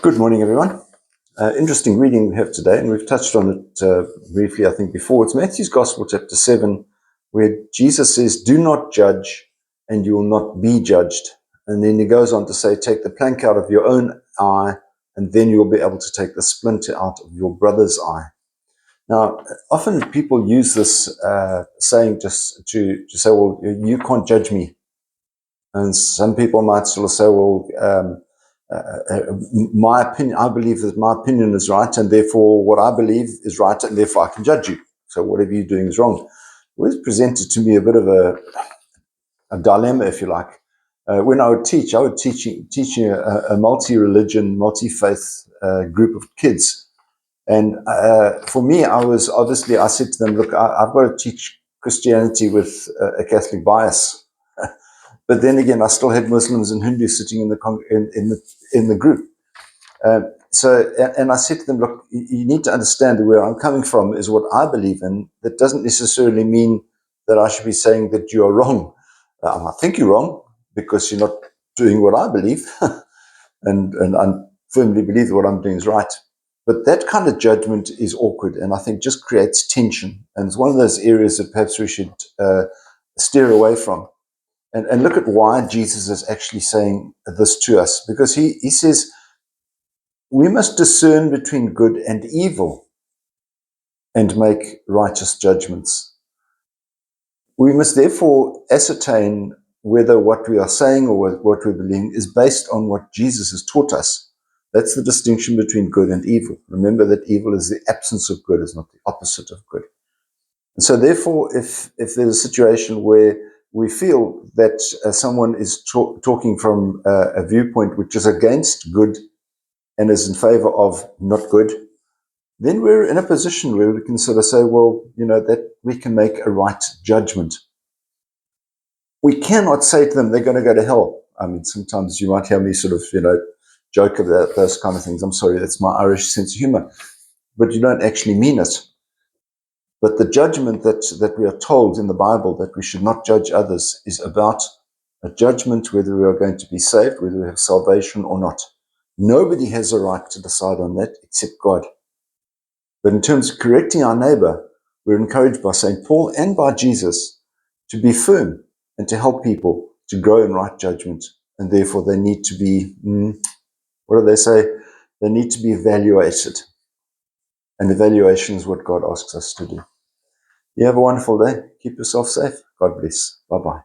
Good morning, everyone. Interesting reading we have today, and we've touched on it briefly, I think, before. It's Matthew's Gospel, chapter 7, where Jesus says, "Do not judge, and you will not be judged." And then he goes on to say, "Take the plank out of your own eye, and then you'll be able to take the splinter out of your brother's eye." Now, often people use this saying just to say, "Well, you can't judge me." And some people might sort of say, "Well, my opinion, I believe that my opinion is right, and therefore what I believe is right, and therefore I can judge you. So whatever you're doing is wrong." It was presented to me a bit of a dilemma, if you like. When I would teach teaching a multi-religion, multi-faith group of kids. And for me, I said to them, "Look, I've got to teach Christianity with a Catholic bias." But then again, I still had Muslims and Hindus sitting in the group. And I said to them, "Look, you need to understand that where I'm coming from is what I believe in. That doesn't necessarily mean that I should be saying that you are wrong. I think you're wrong because you're not doing what I believe, and I firmly believe that what I'm doing is right." But that kind of judgment is awkward, and I think just creates tension. And it's one of those areas that perhaps we should steer away from. And look at why Jesus is actually saying this to us, because he says we must discern between good and evil and make righteous judgments. We must therefore ascertain whether what we are saying or what we're believing is based on what Jesus has taught us. That's the distinction between good and evil. Remember that evil is the absence of good, is not the opposite of good. And so therefore, if there's a situation where we feel that someone is talking from a viewpoint which is against good and is in favor of not good, then we're in a position where we can sort of say, well, that we can make a right judgment. We cannot say to them they're going to go to hell. I mean, sometimes you might hear me sort of, joke about those kind of things. I'm sorry, that's my Irish sense of humor. But you don't actually mean it. But the judgment that we are told in the Bible that we should not judge others is about a judgment whether we are going to be saved, whether we have salvation or not. Nobody has a right to decide on that except God. But in terms of correcting our neighbor, we're encouraged by St. Paul and by Jesus to be firm and to help people to grow in right judgment. And therefore they need to be, what do they say? They need to be evaluated. And evaluation is what God asks us to do. You have a wonderful day. Keep yourself safe. God bless. Bye-bye.